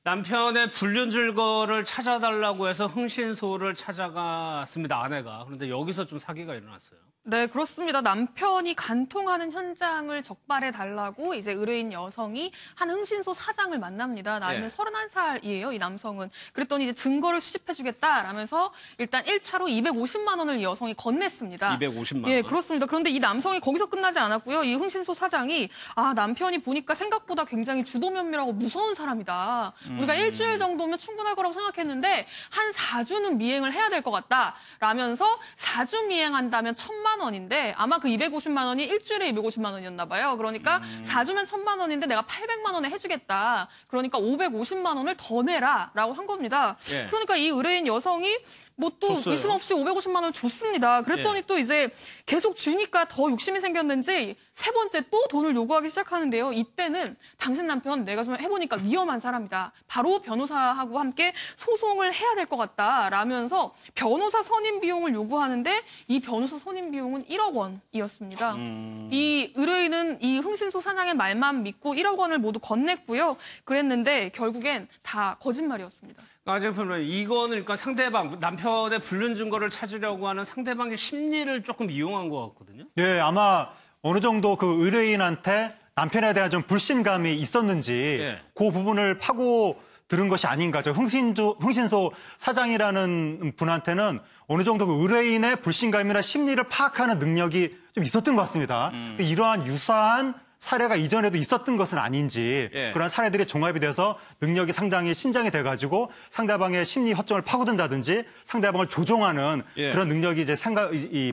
남편의 불륜 증거를 찾아달라고 해서 흥신소를 찾아갔습니다, 아내가. 그런데 여기서 좀 사기가 일어났어요. 네, 그렇습니다. 남편이 간통하는 현장을 적발해달라고 이제 의뢰인 여성이 한 흥신소 사장을 만납니다. 나이는 31살이에요, 이 남성은. 그랬더니 이제 증거를 수집해주겠다라면서 일단 1차로 250만 원을 이 여성이 건넸습니다. 250만 원? 예, 그렇습니다. 그런데 이 남성이 거기서 끝나지 않았고요. 이 흥신소 사장이 남편이 보니까 생각보다 굉장히 주도면밀하고 무서운 사람이다. 우리가 일주일 정도면 충분할 거라고 생각했는데 한 4주는 미행을 해야 될 것 같다. 라면서 4주 미행한다면 1,000만 원인데 아마 그 250만 원이 일주일에 250만 원이었나 봐요. 그러니까 4주면 1,000만 원인데 내가 800만 원에 해주겠다. 그러니까 550만 원을 더 내라 라고 한 겁니다. 예. 그러니까 이 의뢰인 여성이 뭐 또 미심 없이 550만 원을 줬습니다. 그랬더니 또 이제 계속 주니까 더 욕심이 생겼는지 세 번째 또 돈을 요구하기 시작하는데요. 이때는 당신 남편 내가 좀 해보니까 위험한 사람이다. 바로 변호사하고 함께 소송을 해야 될 것 같다. 라면서 변호사 선임 비용을 요구하는데 이 변호사 선임 비용은 1억 원이었습니다. 이 의뢰인은 이 흥신소 사장의 말만 믿고 1억 원을 모두 건넸고요. 그랬는데 결국엔 다 거짓말이었습니다. 이거는 그러니까 상대방, 남편의 불륜 증거를 찾으려고 하는 상대방의 심리를 조금 이용한 것 같거든요. 예, 아마 어느 정도 그 의뢰인한테 남편에 대한 좀 불신감이 있었는지 그 부분을 파고 들은 것이 아닌가. 저 흥신소 사장이라는 분한테는 어느 정도 그 의뢰인의 불신감이나 심리를 파악하는 능력이 좀 있었던 것 같습니다. 이러한 유사한 사례가 이전에도 있었던 것은 아닌지 그런 사례들이 종합이 돼서 능력이 상당히 신장이 돼가지고 상대방의 심리 허점을 파고든다든지 상대방을 조종하는 그런 능력이 이제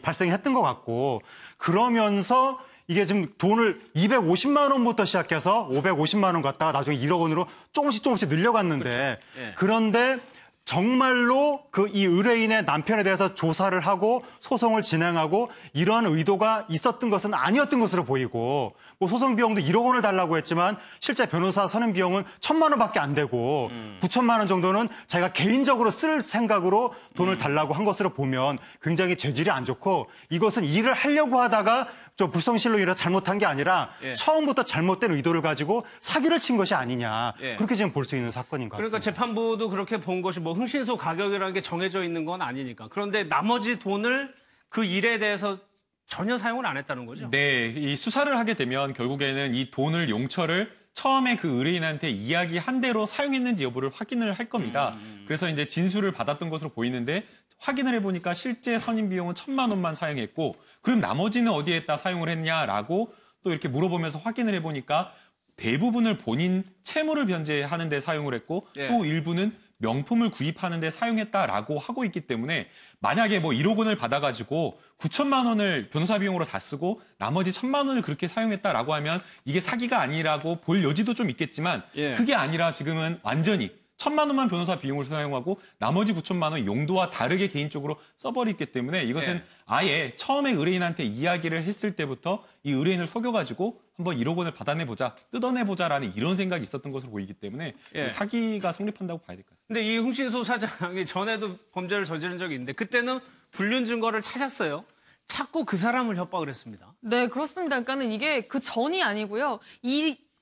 발생이 했던 것 같고 그러면서 이게 지금 돈을 250만 원부터 시작해서 550만 원 갖다가 나중에 1억 원으로 조금씩 늘려갔는데 그런데 정말로 이 의뢰인의 남편에 대해서 조사를 하고 소송을 진행하고 이러한 의도가 있었던 것은 아니었던 것으로 보이고 뭐 소송 비용도 1억 원을 달라고 했지만 실제 변호사 선임 비용은 1,000만 원밖에 안 되고 9천만 원 정도는 자기가 개인적으로 쓸 생각으로 돈을 달라고 한 것으로 보면 굉장히 재질이 안 좋고 이것은 일을 하려고 하다가 좀 불성실로 인해서 잘못한 게 아니라 처음부터 잘못된 의도를 가지고 사기를 친 것이 아니냐. 그렇게 지금 볼 수 있는 사건인 것 같습니다. 그러니까 재판부도 그렇게 본 것이 뭐 흥신소 가격이라는 게 정해져 있는 건 아니니까. 그런데 나머지 돈을 그 일에 대해서 전혀 사용을 안 했다는 거죠? 네, 이 수사를 하게 되면 결국에는 이 돈을 용처를 처음에 그 의뢰인한테 이야기한 대로 사용했는지 여부를 확인을 할 겁니다. 그래서 이제 진술을 받았던 것으로 보이는데 확인을 해보니까 실제 선임 비용은 1,000만 원만 사용했고 그럼 나머지는 어디에다 사용을 했냐라고 또 이렇게 물어보면서 확인을 해보니까 대부분을 본인 채무를 변제하는 데 사용을 했고 또 일부는 명품을 구입하는 데 사용했다라고 하고 있기 때문에 만약에 뭐 1억 원을 받아가지고 9천만 원을 변호사 비용으로 다 쓰고 나머지 1,000만 원을 그렇게 사용했다라고 하면 이게 사기가 아니라고 볼 여지도 좀 있겠지만 그게 아니라 지금은 완전히 1,000만 원만 변호사 비용을 사용하고 나머지 9천만 원 용도와 다르게 개인적으로 써버렸기 때문에 이것은 아예 처음에 의뢰인한테 이야기를 했을 때부터 이 의뢰인을 속여가지고 한번 1억 원을 받아내보자, 뜯어내보자라는 이런 생각이 있었던 것으로 보이기 때문에 사기가 성립한다고 봐야 될 것 같습니다. 근데 이 흥신소 사장이 전에도 범죄를 저지른 적이 있는데 그때는 불륜 증거를 찾았어요. 찾고 그 사람을 협박을 했습니다. 네, 그렇습니다. 그러니까는 이게 그 전이 아니고요.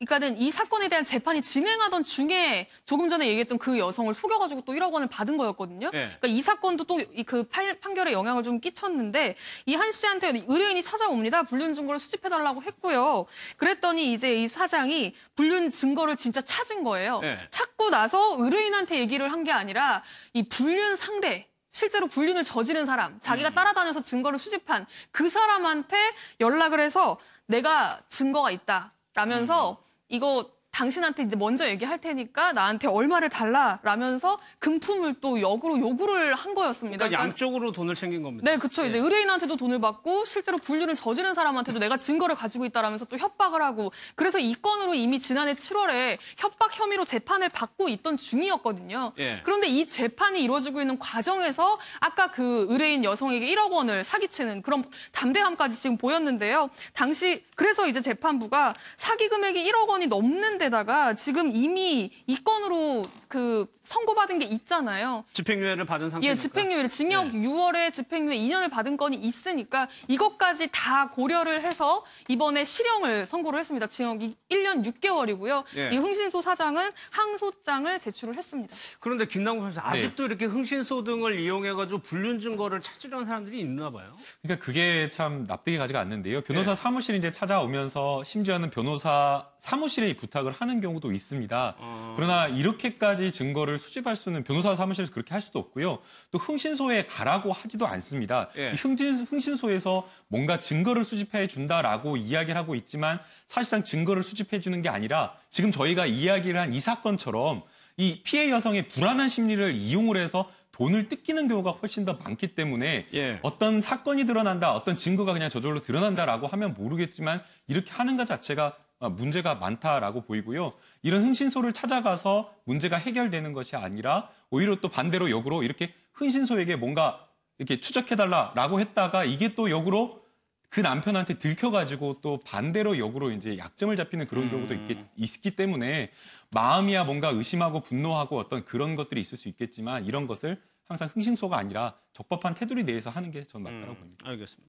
그러니까는 이 사건에 대한 재판이 진행하던 중에 조금 전에 얘기했던 그 여성을 속여가지고 또 1억 원을 받은 거였거든요. 그러니까 이 사건도 또 그 판결에 영향을 좀 끼쳤는데 이 한 씨한테 의뢰인이 찾아옵니다. 불륜 증거를 수집해달라고 했고요. 그랬더니 이제 이 사장이 불륜 증거를 진짜 찾은 거예요. 찾고 나서 의뢰인한테 얘기를 한 게 아니라 이 불륜 상대 실제로 불륜을 저지른 사람, 자기가 따라다녀서 증거를 수집한 그 사람한테 연락을 해서 내가 증거가 있다 라면서 이거 당신한테 이제 먼저 얘기할 테니까 나한테 얼마를 달라라면서 금품을 또 역으로 요구를 한 거였습니다. 그러니까 양쪽으로 돈을 챙긴 겁니다. 네, 그렇죠. 이제 의뢰인한테도 돈을 받고 실제로 불륜을 저지른 사람한테도 내가 증거를 가지고 있다라면서 또 협박을 하고 그래서 이 건으로 이미 지난해 7월에 협박 혐의로 재판을 받고 있던 중이었거든요. 그런데 이 재판이 이루어지고 있는 과정에서 아까 그 의뢰인 여성에게 1억 원을 사기치는 그런 담대함까지 지금 보였는데요. 당시 그래서 이제 재판부가 사기 금액이 1억 원이 넘는 데다가 지금 이미 이 건으로 그 선고받은 게 있잖아요. 집행유예를 받은 상태니까. 예, 집행유예를 징역 6월에 집행유예 2년을 받은 건이 있으니까 이것까지 다 고려를 해서 이번에 실형을 선고를 했습니다. 징역 1년 6개월이고요. 예. 이 흥신소 사장은 항소장을 제출을 했습니다. 그런데 김남국 선수 아직도 이렇게 흥신소 등을 이용해가지고 불륜 증거를 찾으려는 사람들이 있나 봐요. 그러니까 그게 참 납득이 가지가 않는데요. 변호사 사무실이 이제 찾아오면서 심지어는 변호사 사무실에 부탁을 하는 경우도 있습니다. 그러나 이렇게까지 증거를 수집할 수는 변호사 사무실에서 그렇게 할 수도 없고요. 또 흥신소에 가라고 하지도 않습니다. 예. 이 흥신소에서 뭔가 증거를 수집해 준다라고 이야기를 하고 있지만 사실상 증거를 수집해 주는 게 아니라 지금 저희가 이야기를 한 이 사건처럼 이 피해 여성의 불안한 심리를 이용을 해서 돈을 뜯기는 경우가 훨씬 더 많기 때문에 예. 어떤 사건이 드러난다, 어떤 증거가 그냥 저절로 드러난다라고 하면 모르겠지만 이렇게 하는 것 자체가 문제가 많다라고 보이고요. 이런 흥신소를 찾아가서 문제가 해결되는 것이 아니라 오히려 또 반대로 역으로 이렇게 흥신소에게 뭔가 이렇게 추적해달라라고 했다가 이게 또 역으로 그 남편한테 들켜가지고 또 반대로 역으로 이제 약점을 잡히는 그런 경우도 있기 때문에 마음이야 뭔가 의심하고 분노하고 어떤 그런 것들이 있을 수 있겠지만 이런 것을 항상 흥신소가 아니라 적법한 테두리 내에서 하는 게 전 맞다고 봅니다. 알겠습니다.